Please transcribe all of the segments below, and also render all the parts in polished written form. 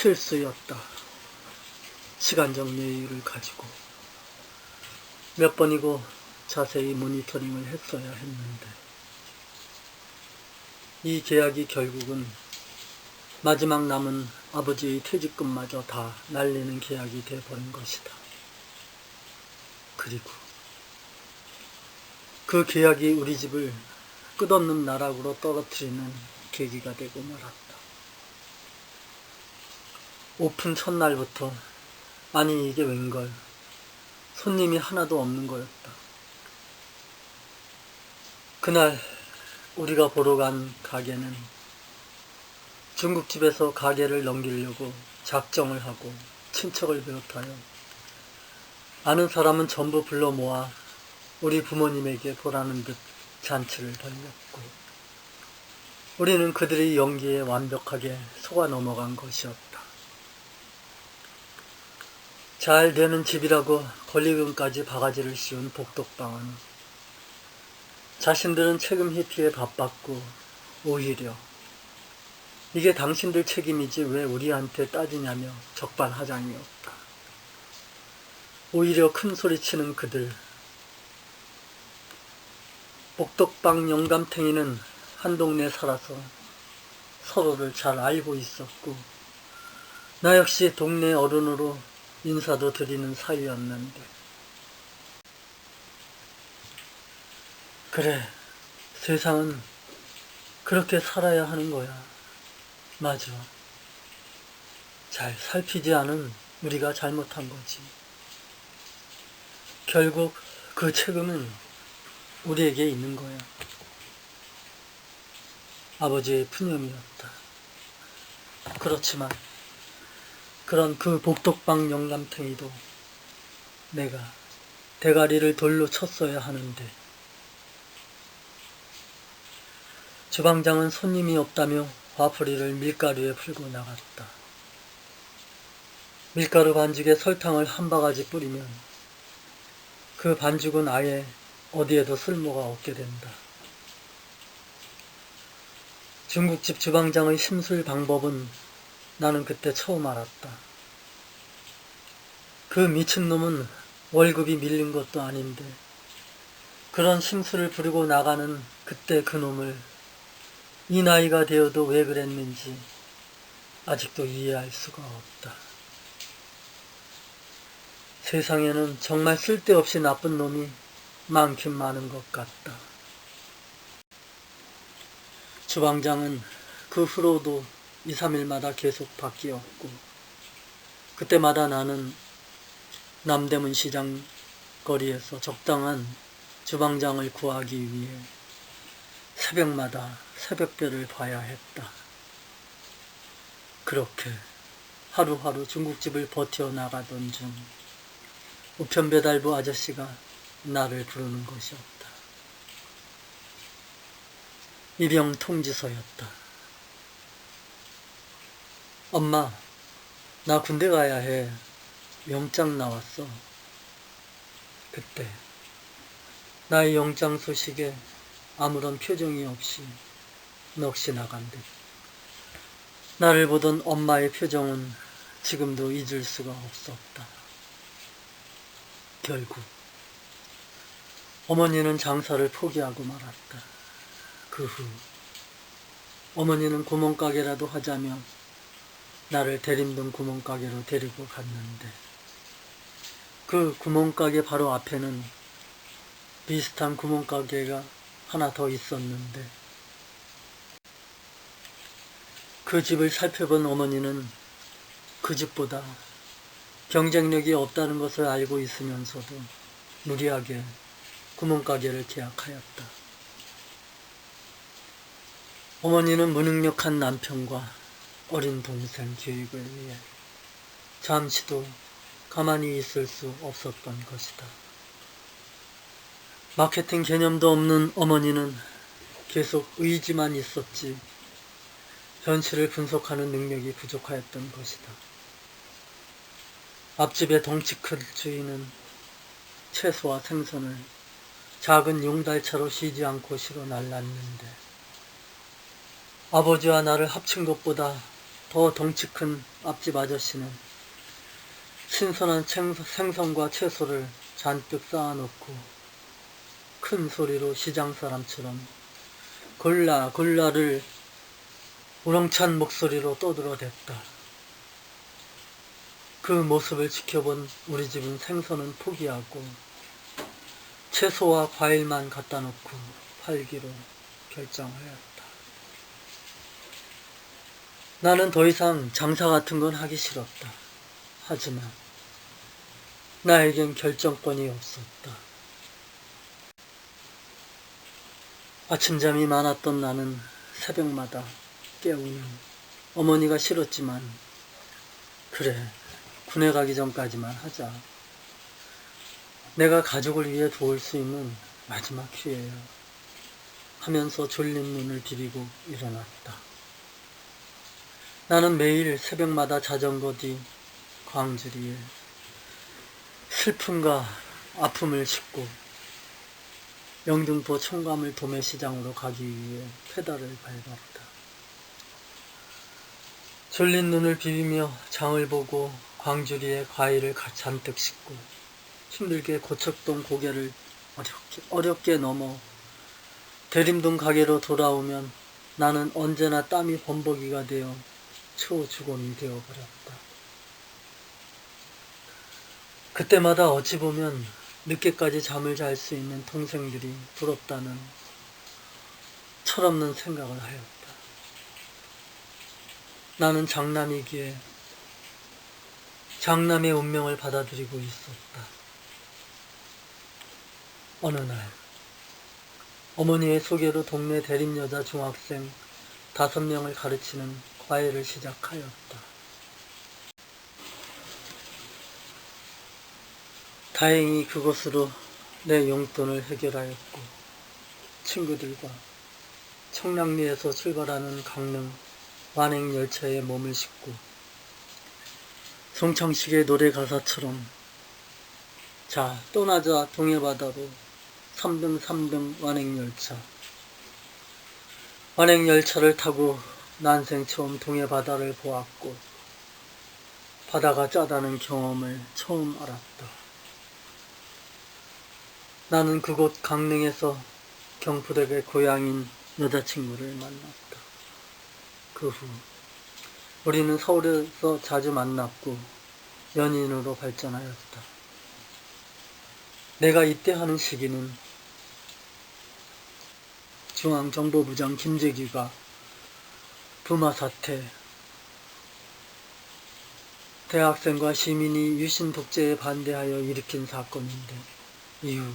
실수였다. 시간적 여유를 가지고 몇 번이고 자세히 모니터링을 했어야 했는데 이 계약이 결국은 마지막 남은 아버지의 퇴직금마저 다 날리는 계약이 돼버린 것이다. 그리고 그 계약이 우리 집을 끝없는 나락으로 떨어뜨리는 계기가 되고 말았다. 오픈 첫날부터 아니 이게 웬걸 손님이 하나도 없는 거였다. 그날 우리가 보러 간 가게는 중국집에서 가게를 넘기려고 작정을 하고 친척을 비롯하여 아는 사람은 전부 불러 모아 우리 부모님에게 보라는 듯 잔치를 벌였고 우리는 그들의 연기에 완벽하게 속아 넘어간 것이었다. 잘 되는 집이라고 권리금까지 바가지를 씌운 복덕방은 자신들은 책임 회피에 바빴고 오히려 이게 당신들 책임이지 왜 우리한테 따지냐며 적반하장이었다. 오히려 큰 소리치는 그들. 복덕방 영감탱이는 한 동네에 살아서 서로를 잘 알고 있었고 나 역시 동네 어른으로 인사도 드리는 사이였는데 그래, 세상은 그렇게 살아야 하는 거야. 맞아. 잘 살피지 않은 우리가 잘못한 거지. 결국 그 책임은 우리에게 있는 거야. 아버지의 푸념이었다. 그렇지만 그런 그 복덕방 영감탱이도 내가 대가리를 돌로 쳤어야 하는데 주방장은 손님이 없다며 화풀이를 밀가루에 풀고 나갔다. 밀가루 반죽에 설탕을 한 바가지 뿌리면 그 반죽은 아예 어디에도 쓸모가 없게 된다. 중국집 주방장의 심술 방법은 나는 그때 처음 알았다. 그 미친놈은 월급이 밀린 것도 아닌데 그런 심술을 부리고 나가는 그때 그 놈을 이 나이가 되어도 왜 그랬는지 아직도 이해할 수가 없다. 세상에는 정말 쓸데없이 나쁜 놈이 많긴 많은 것 같다. 주방장은 그 후로도 2, 3일마다 계속 바뀌었고 그때마다 나는 남대문 시장 거리에서 적당한 주방장을 구하기 위해 새벽마다 새벽별을 봐야 했다. 그렇게 하루하루 중국집을 버텨나가던 중 우편배달부 아저씨가 나를 부르는 것이었다. 입영 통지서였다. 엄마, 나 군대 가야 해. 영장 나왔어. 그때 나의 영장 소식에 아무런 표정이 없이 넋이 나간 듯 나를 보던 엄마의 표정은 지금도 잊을 수가 없었다. 결국 어머니는 장사를 포기하고 말았다. 그 후 어머니는 구멍가게라도 하자며 나를 대림동 구멍가게로 데리고 갔는데 그 구멍가게 바로 앞에는 비슷한 구멍가게가 하나 더 있었는데 그 집을 살펴본 어머니는 그 집보다 경쟁력이 없다는 것을 알고 있으면서도 무리하게 구멍가게를 계약하였다. 어머니는 무능력한 남편과 어린 동생 교육을 위해 잠시도 가만히 있을 수 없었던 것이다. 마케팅 개념도 없는 어머니는 계속 의지만 있었지 현실을 분석하는 능력이 부족하였던 것이다. 앞집의 덩치 큰 주인은 채소와 생선을 작은 용달차로 쉬지 않고 실어 날랐는데 아버지와 나를 합친 것보다 더 덩치 큰 앞집 아저씨는 신선한 생선과 채소를 잔뜩 쌓아놓고 큰 소리로 시장 사람처럼 골라 골라를 우렁찬 목소리로 떠들어댔다. 그 모습을 지켜본 우리 집은 생선은 포기하고 채소와 과일만 갖다 놓고 팔기로 결정하였다. 나는 더 이상 장사 같은 건 하기 싫었다. 하지만 나에겐 결정권이 없었다. 아침잠이 많았던 나는 새벽마다 깨우는 어머니가 싫었지만 그래, 군에 가기 전까지만 하자. 내가 가족을 위해 도울 수 있는 마지막 기회야. 하면서 졸린 눈을 비비고 일어났다. 나는 매일 새벽마다 자전거 뒤 광주리에 슬픔과 아픔을 싣고 영등포 청과물 도매시장으로 가기 위해 페달을 밟았다. 졸린 눈을 비비며 장을 보고 광주리에 과일을 잔뜩 싣고 힘들게 고척동 고개를 어렵게 넘어 대림동 가게로 돌아오면 나는 언제나 땀이 범벅이가 되어 초죽음이 되어버렸다. 그때마다 어찌 보면 늦게까지 잠을 잘 수 있는 동생들이 부럽다는 철없는 생각을 하였다. 나는 장남이기에 장남의 운명을 받아들이고 있었다. 어느 날 어머니의 소개로 동네 대림여자 중학생 5명을 가르치는 과외를 시작하였다. 다행히 그것으로 내 용돈을 해결하였고 친구들과 청량리에서 출발하는 강릉 완행열차에 몸을 싣고 송창식의 노래 가사처럼 자 떠나자 동해바다로 3등 완행열차를 타고 난생 처음 동해바다를 보았고 바다가 짜다는 경험을 처음 알았다. 나는 그곳 강릉에서 경부댁의 고향인 여자친구를 만났다. 그 후 우리는 서울에서 자주 만났고 연인으로 발전하였다. 내가 입대하는 시기는 중앙정보부장 김재규가 부마 사태, 대학생과 시민이 유신 독재에 반대하여 일으킨 사건인데 이후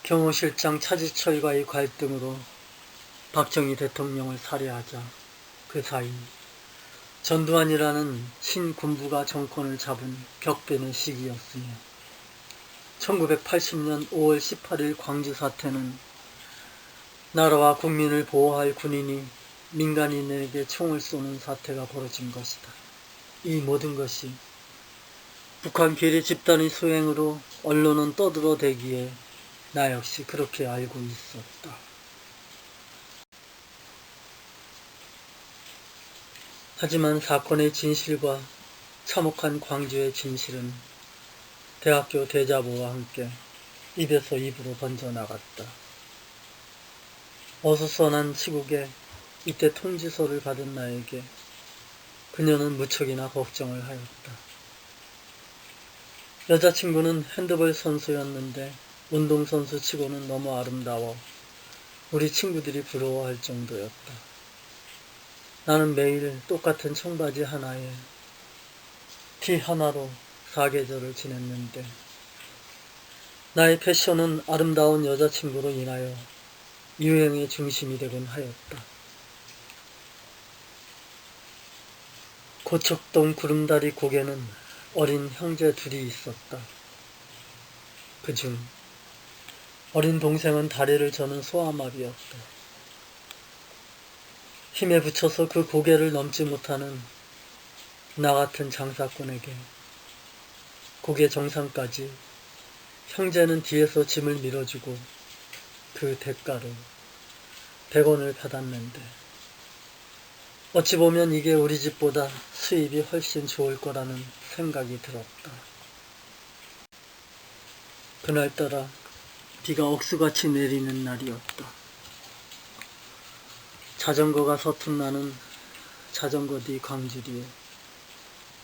경호실장 차지철과의 갈등으로 박정희 대통령을 살해하자 그 사이 전두환이라는 신군부가 정권을 잡은 격변의 시기였으며 1980년 5월 18일 광주 사태는 나라와 국민을 보호할 군인이 민간인에게 총을 쏘는 사태가 벌어진 것이다. 이 모든 것이 북한 괴뢰 집단의 수행으로 언론은 떠들어대기에 나 역시 그렇게 알고 있었다. 하지만 사건의 진실과 참혹한 광주의 진실은 대학교 대자보와 함께 입에서 입으로 번져나갔다. 어수선한 시국에 이때 통지서를 받은 나에게 그녀는 무척이나 걱정을 하였다. 여자친구는 핸드볼 선수였는데 운동선수 치고는 너무 아름다워 우리 친구들이 부러워할 정도였다. 나는 매일 똑같은 청바지 하나에 티 하나로 사계절을 지냈는데 나의 패션은 아름다운 여자친구로 인하여 유행의 중심이 되곤 하였다. 고척동 구름다리 고개는 어린 형제 둘이 있었다. 그중 어린 동생은 다리를 저는 소아마비였다. 힘에 부쳐서 그 고개를 넘지 못하는 나 같은 장사꾼에게 고개 정상까지 형제는 뒤에서 짐을 밀어주고 그 대가로 100원을 받았는데 어찌 보면 이게 우리 집보다 수입이 훨씬 좋을 거라는 생각이 들었다. 그날따라 비가 억수같이 내리는 날이었다. 자전거가 서툰나는 자전거 뒤 광주리에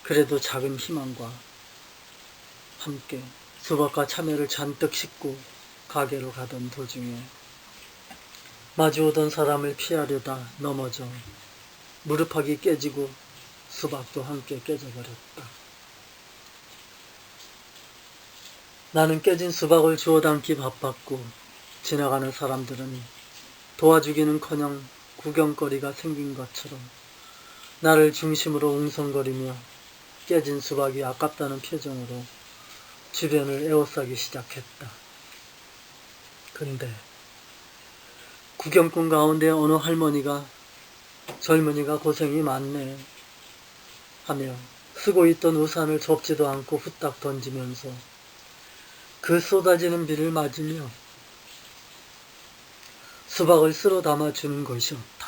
그래도 작은 희망과 함께 수박과 참외를 잔뜩 싣고 가게로 가던 도중에 마주오던 사람을 피하려다 넘어져 무릎팍이 깨지고 수박도 함께 깨져버렸다. 나는 깨진 수박을 주워 담기 바빴고 지나가는 사람들은 도와주기는커녕 구경거리가 생긴 것처럼 나를 중심으로 웅성거리며 깨진 수박이 아깝다는 표정으로 주변을 에워싸기 시작했다. 근데 구경꾼 가운데 어느 할머니가 젊은이가 고생이 많네 하며 쓰고 있던 우산을 접지도 않고 후딱 던지면서 그 쏟아지는 비를 맞으며 수박을 쓸어 담아주는 것이었다.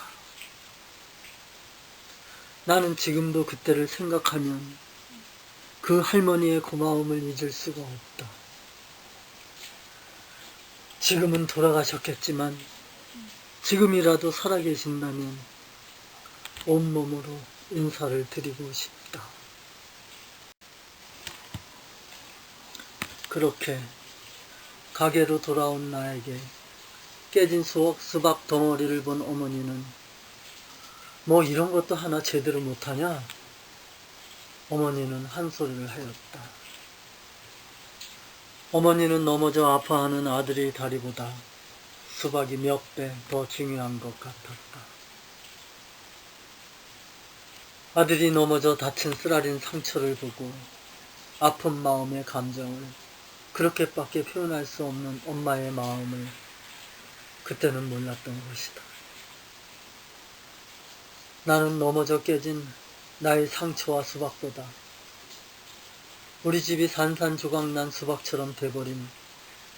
나는 지금도 그때를 생각하면 그 할머니의 고마움을 잊을 수가 없다. 지금은 돌아가셨겠지만 지금이라도 살아계신다면 온몸으로 인사를 드리고 싶다. 그렇게 가게로 돌아온 나에게 깨진 수박 덩어리를 본 어머니는 뭐 이런 것도 하나 제대로 못하냐? 어머니는 한 소리를 하였다. 어머니는 넘어져 아파하는 아들의 다리보다 수박이 몇 배 더 중요한 것 같았다. 아들이 넘어져 다친 쓰라린 상처를 보고 아픈 마음의 감정을 그렇게밖에 표현할 수 없는 엄마의 마음을 그때는 몰랐던 것이다. 나는 넘어져 깨진 나의 상처와 수박보다 우리 집이 산산조각난 수박처럼 돼버린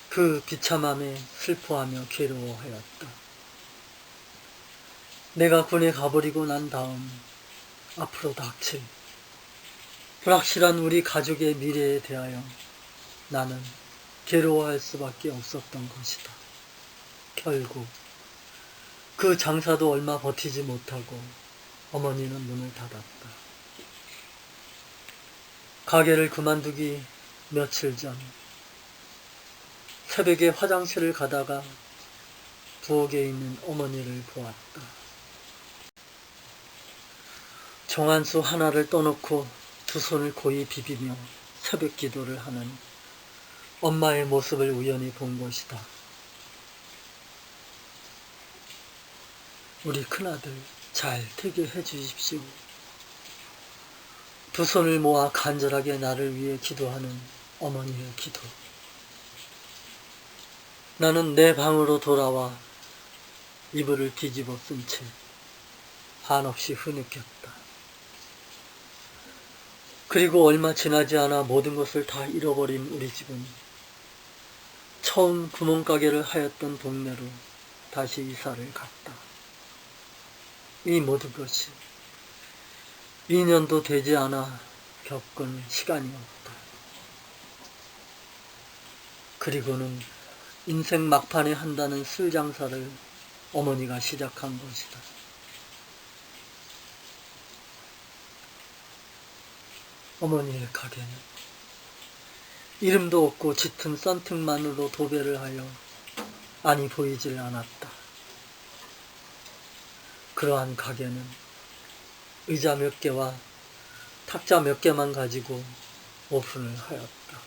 그 비참함에 슬퍼하며 괴로워하였다. 내가 군에 가버리고 난 다음 앞으로 닥칠 불확실한 우리 가족의 미래에 대하여 나는 괴로워할 수밖에 없었던 것이다. 결국 그 장사도 얼마 버티지 못하고 어머니는 문을 닫았다. 가게를 그만두기 며칠 전 새벽에 화장실을 가다가 부엌에 있는 어머니를 보았다. 정한수 하나를 떠놓고 두 손을 고이 비비며 새벽 기도를 하는 엄마의 모습을 우연히 본 것이다. 우리 큰아들 잘 되게 해주십시오. 두 손을 모아 간절하게 나를 위해 기도하는 어머니의 기도. 나는 내 방으로 돌아와 이불을 뒤집어 쓴 채 한없이 흐느꼈다. 그리고 얼마 지나지 않아 모든 것을 다 잃어버린 우리 집은 처음 구멍가게를 하였던 동네로 다시 이사를 갔다. 이 모든 것이 2년도 되지 않아 겪은 시간이었다. 그리고는 인생 막판에 한다는 술 장사를 어머니가 시작한 것이다. 어머니의 가게는 이름도 없고 짙은 썬팅만으로 도배를 하여 안이 보이질 않았다. 그러한 가게는 의자 몇 개와 탁자 몇 개만 가지고 오픈을 하였다.